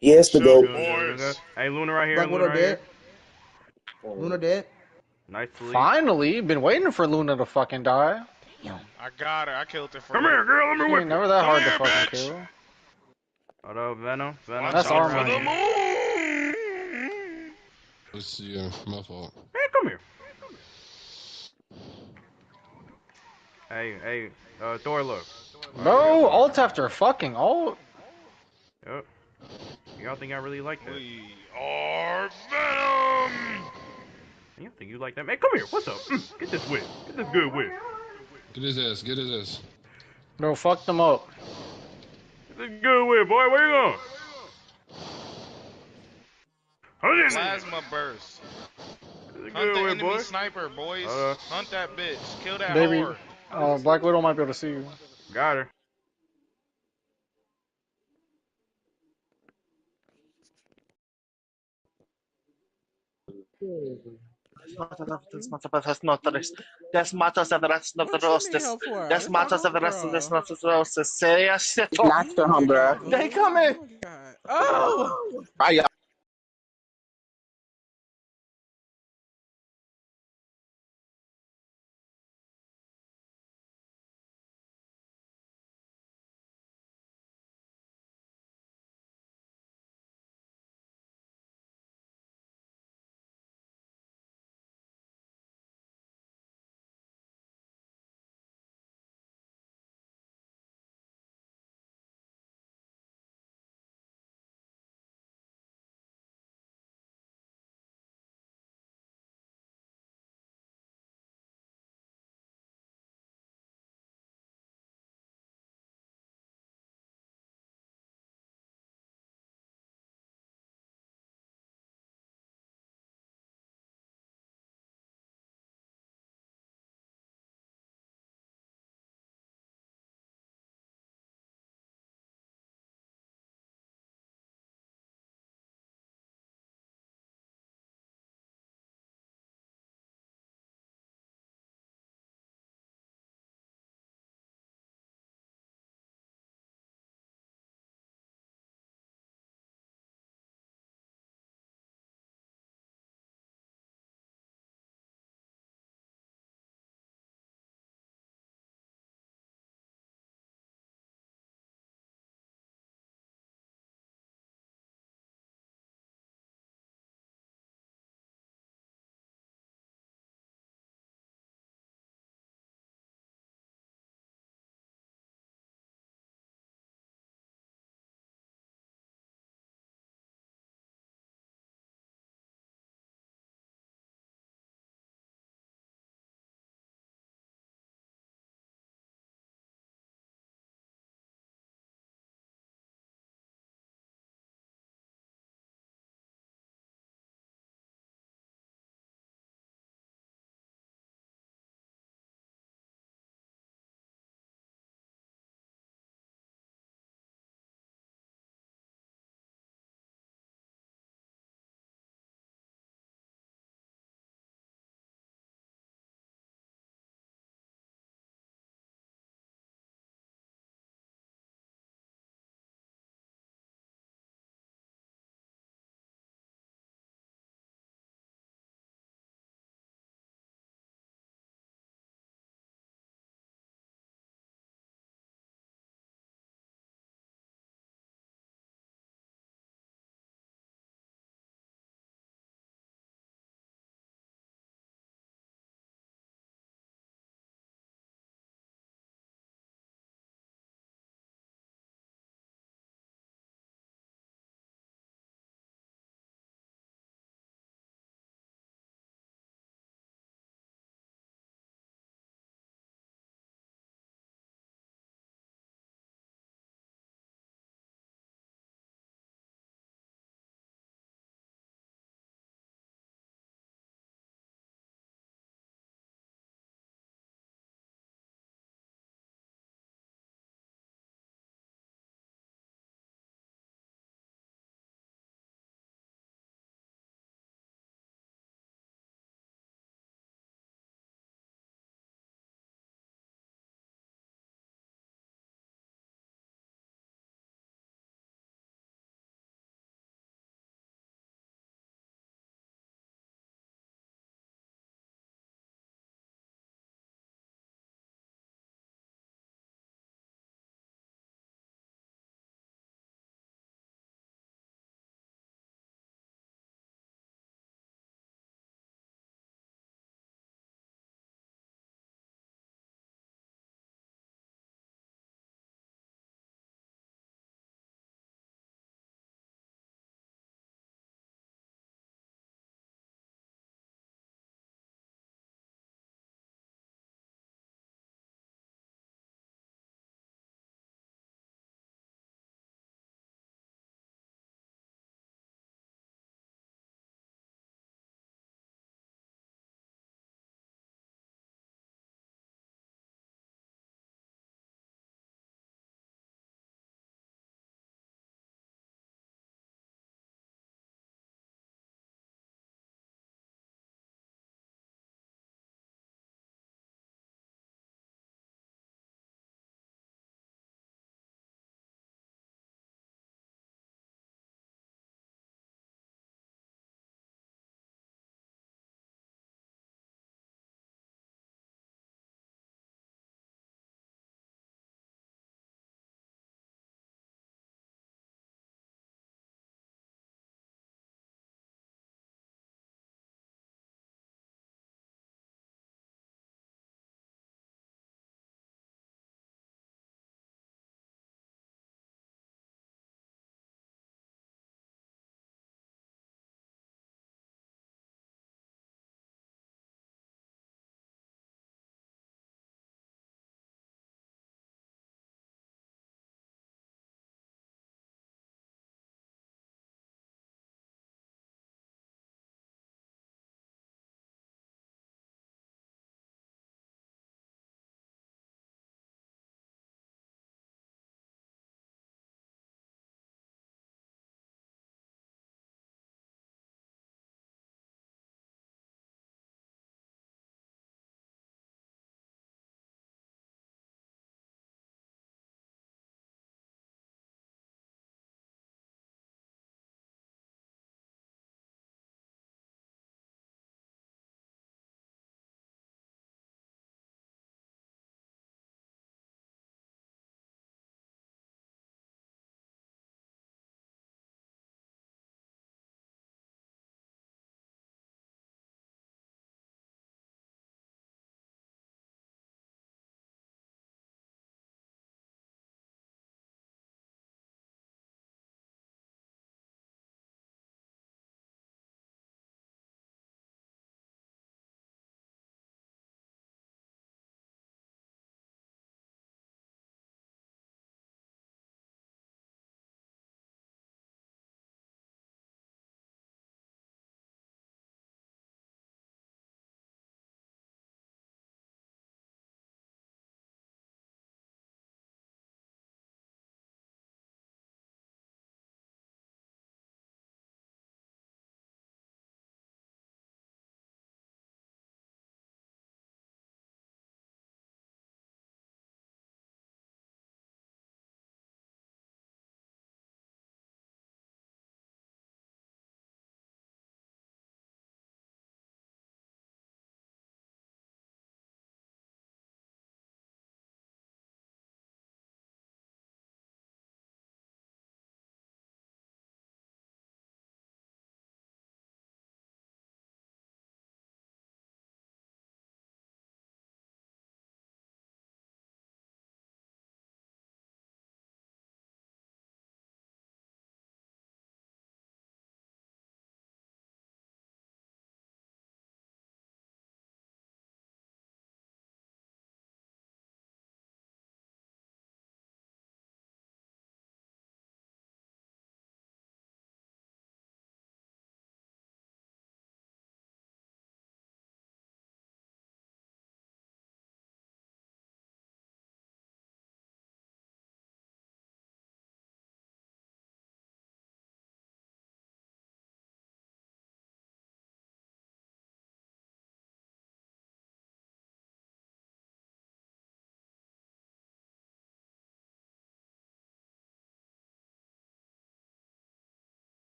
S3: Yes, the
S5: Sugar
S3: GOAT.
S5: boys.
S7: Hey, Luna right here.
S6: Black
S7: Luna
S6: Widow
S7: right here.
S6: dead. Luna dead.
S7: Nice sleep.
S8: Finally, been waiting for Luna to fucking die.
S6: Damn.
S5: I got her. I killed her for
S7: Come
S5: you.
S7: here, girl. Let me
S8: She
S7: whip
S8: ain't
S7: you.
S8: never that
S5: Come
S8: hard to
S5: here,
S8: fucking
S5: bitch.
S8: kill.
S7: Hold up, Venom.
S5: Watch
S8: That's
S5: out
S8: our
S5: for the
S8: money.
S5: moon.
S9: It's my fault.
S7: Hey, come here. Hey, Thor, look.
S8: Bro, alt after fucking alt.
S7: Yep. Y'all think I really like that?
S5: We are Venom.
S7: You think you like that? Hey, come here. What's up? Get this whip. Get this good whip.
S9: Get his ass. Get his ass.
S8: Bro, fuck them up.
S7: Get this good whip, boy. Where you going?
S5: Plasma burst.
S7: Get this
S5: Hunt
S7: good
S5: the
S7: whip,
S5: enemy
S7: boy.
S5: sniper, boys. Hunt that bitch. Kill that
S8: Baby,
S5: whore.
S8: Black Widow might be able to see you.
S7: Got her.
S10: This matters of the rest of the
S6: What you need
S10: roses.
S6: help for?
S10: This
S6: It's my
S10: matters of the rest of this
S6: homegirl.
S10: not the roses. Serious shit.
S1: Not the
S6: Oh my
S1: hum,
S6: god,
S1: bro.
S10: They
S6: boo.
S10: coming.
S6: Oh my god. Oh!
S1: Bye, y'all.